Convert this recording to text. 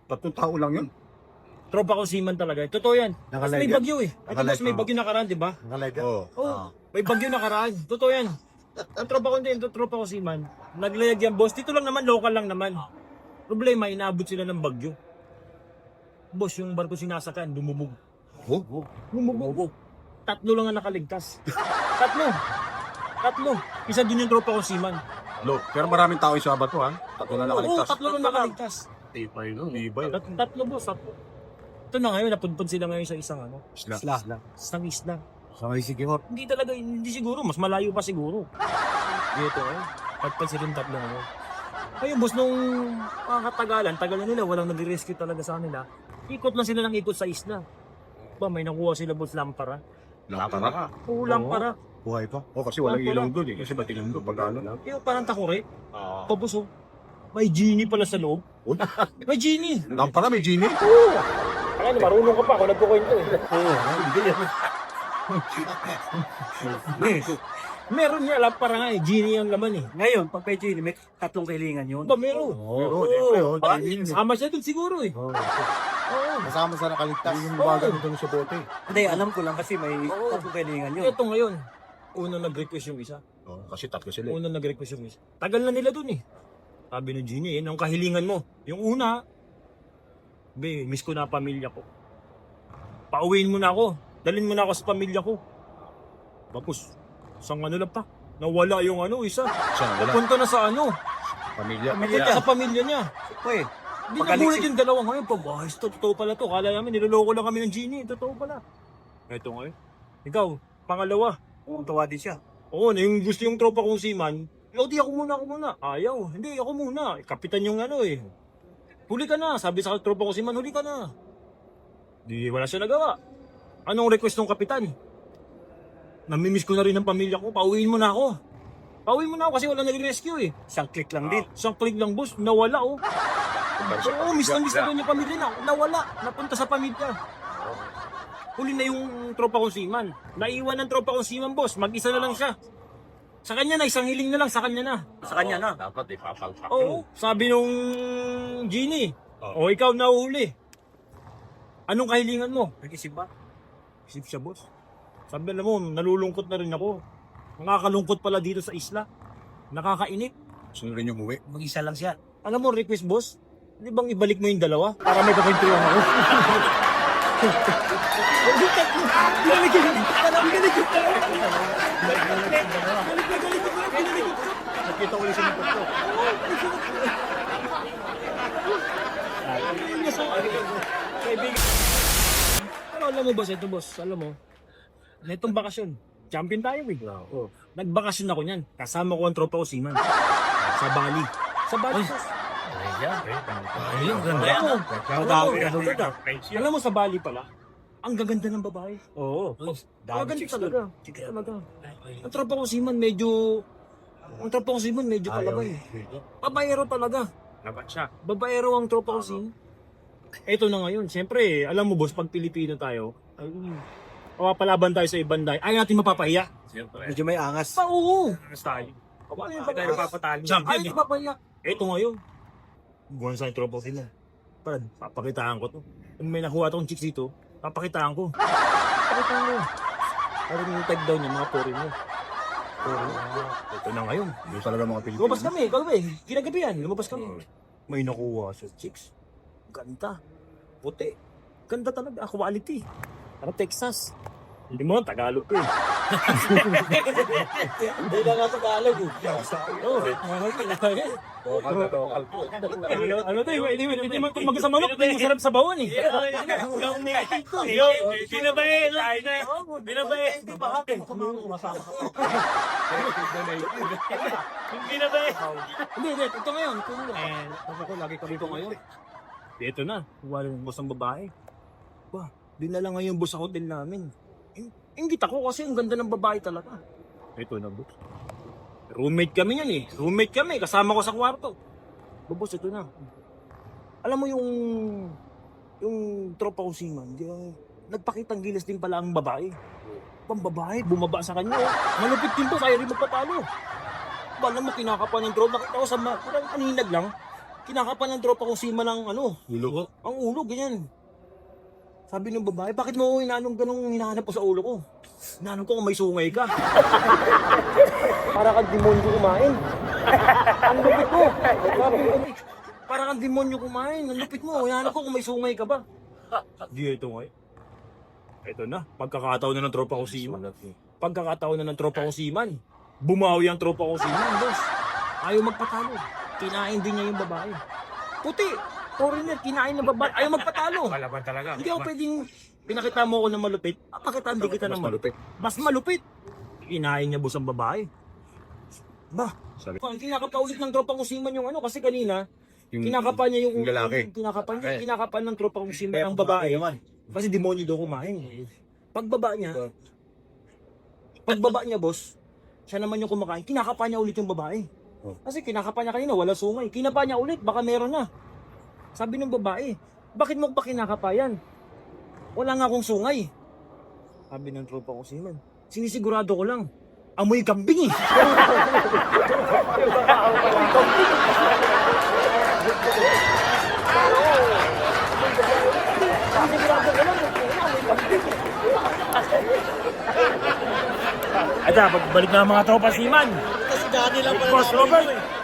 Tatlong tao lang yun. Tropa ko seaman talaga. Totoo yan. Kasi may bagyo eh. Ito boss, may bagyo nakaraan, di ba? Nakalive yan. Oo. May bagyo nakaraan. Totoo yan. Ang tropa ko din, tropa ko seaman. Naglayag yan, boss. Dito lang naman, local lang naman. Problema, inaabot sila ng bagyo. Boss, yung barko sinasakyan, dumubog. Dumubog. Tatlo lang ang nakaligtas. Tatlo. Isa din yung tropa ko seaman. Pero maraming tao yung sabat ko, ha? Tatlo na Oo, nakaligtas. tatlo lang nakaligtas. Tibay nun, tibay. Tatlo, boss. Tatlo. Ito na ngayon, napunpun sila ngayon sa isang Isla. isang isla. Sa may sigihot. Hindi siguro, mas malayo pa siguro. Dito eh. Pagpag sila yung tatlo ngayon. Ayun boss, nung tagal na nila, walang nag-rescue talaga sa kanila. Ikot lang sila ng ikot sa isla. Ba, may nakuha sila boss lampara. Lampara. Oo, lampara. Buhay pa. Kasi walang Lampara. ilong doon eh. Kasi ba't ilong doon pag ano lang? Yung parang takore. Tapos oh, may genie pala sa loob. May genie. Lampara may genie? Ano, marunong ka pa ako nagkukwento eh. Hindi yan. Meron niya lampara nga eh, genie ang laman eh. Ngayon, pag may genie, may tatlong kahilingan yun. Ba, meron. Meron, siyempre, oh. Baka, Genie. sama siya dun siguro eh. Oo. Kasama sa nakaligtas. Yung Oo. baga doon sa bote. Hindi, alam ko lang kasi may Oo. tatlong kahilingan yun. Ito ngayon, unang nag-request yung isa. Kasi tatlo sila eh. Unang nag-request yung isa. Tagal na nila dun eh. Sabi ng genie, anong kahilingan mo? Yung una, miss ko na pamilya ko. Pauwiin mo na ako. Dalhin mo na ako sa pamilya ko. Tapos, isang ano lang pa. Nawala yung isa. Siya, wala. Napunta na sa Pamilya. Napunta sa pamilya niya. Pwede. Hindi Magaling nagulat si- yung dalawang ngayon. Totoo pala to. Kala namin, niloloko lang kami ng genie. Totoo pala. Ito ngayon. Ikaw, pangalawa. Tawa din siya. Oo, yung gusto yung tropa kong seaman. Di ako muna. Ayaw. Hindi, ako muna. Kapitan yung eh. Huli ka na. Sabi sa tropa kong seaman, huli ka na. Di, wala siya nagawa. Anong request ng kapitan? Namimiss ko na rin ang pamilya ko. Pauwiin mo na ako. Pauwiin mo na ako kasi wala nag-rescue eh. Isang click lang din. Isang click lang boss, nawala oh. Oo, miss na rin yung pamilya na. Nawala, napunta sa pamilya. Huli na yung tropa kong seaman. Naiwan ng tropa kong seaman boss, mag-isa na lang siya. Sa kanya na, isang hiling na lang, sa kanya na. Sa kanya na. Dapat ipapalpak. Oo, sabi nung genie, ikaw na uhuli. Anong kahilingan mo? Nag-isip ba? Isip siya boss. Sabi alam mo, nalulungkot na rin ako. Nakakalungkot pala dito sa isla. Nakakainip. Gusto rin yung umuwi. Mag-isa lang siya. Alam mo, request boss, hindi bang ibalik mo yung dalawa? Para may kakwentuhan ako. Nakita ko ulit siya ng tatlo. Pero alam mo boss, ito boss, alam mo, na itong bakasyon, champion tayo eh. Nagbakasyon ako niyan, kasama ko ang tropa ko seaman. Sa Bali. Sa Bali boss. Ayun, ganda. Alam mo sa Bali pala, ang gaganda ng babae. Oo. Gaganda talaga. Talaga. Ang tropa ko seaman medyo palabay. Babaero talaga. Dapat siya. Babaero ang tropa ko seaman. Ito na ngayon. Siyempre, alam mo boss, pag Pilipino tayo, palaban tayo sa ibang dahil, ayaw natin mapapahiya. Siyempre. Medyo may angas. Oo. Tayo. Ayaw Tayo papatalo. Ayaw natin mapapahiya. Ito ngayon. Buwan sa tropa ko sila. Parang, papakitaan ko to. Kung may nakuha tong chicks dito, papakitaan ko. Papakitaan ko. Parang yung tag down yung mga pori mo. Ito na ngayon. Yung talaga mga Pilipino. Lumabas kami, ginagabi yan, lumabas kami. May nakuha sa chicks. Ganda. Puti. Ganda talaga, quality. Para Texas. Hindi mo, Tagalog ko eh. Hindi na nga Tagalog eh. Oo, ano to eh, hindi mo magkasama manok, hindi masarap sa bawon eh. Binabae! Binabae! Binabae! Hindi, ito ngayon. Ako ko, lagi kami ito ngayon. Ito na, walang boss ng babae. Ba, dinala nga yung boss sa hotel namin. Ingit ako kasi ang ganda ng babae talaga. Ito na boss. Roommate kami yan eh. Roommate kami, kasama ko sa kwarto. Boss, ito na. Alam mo yung tropa ko seaman, nagpakitang gilas din pala ang babae. Pang babae, bumaba sa kanya. Malupit din po, kaya rin magpatalo. Alam mo, kinakapan ng drone. Nakita ko sa kaninag lang. kinakapan ng tropa kong sima ng ano, Ulo. ang ulo, ganyan. Sabi ng babae, bakit mo inanong ganong hinahanap ko sa ulo ko? Inanong ko kung may sungay ka. Para kang demonyo kumain. Ang lupit mo. Sabi ko, para kang demonyo kumain. Ang lupit mo. Hinahanap ko kung may sungay ka ba. Di ito nga. Ito na. Pagkakataon na ng tropa ko siman. Pagkakataon na ng tropa ko siman. Bumawi ang tropa ko siman, boss. Ayaw magpatalo. Kinain din niya yung babae. Puti. Foreigner, kinain ng babae. Ayaw magpatalo. Palaban talaga. Hindi ako pwedeng pinakita mo ako na malupit. Pakitaan di kita ng malupit. Mas malupit. Kinain niya boss ang babae. Ba? Sabi- Kinakapaulit ng tropa kong siman yung ano kasi kanina kinakapa niya yung lalaki. Kinakapan ng tropa kong siman ang babae. Kasi demonyo daw kumain. Pagbaba niya boss, siya naman yung kumakain. Kinakapa niya ulit yung babae. Kasi kinakapa niya kanina, wala sungay. Kinapa niya ulit, baka meron na. Sabi ng babae, bakit mo pa kinakapa yan? Wala nga akong sungay. Sabi ng tropa ko siman, sinisigurado ko lang, amoy kambing eh. Sinisigurado ko lang, amoy kambing. At balik na ang mga tropa siman. Kasi dati lang Boss Robert.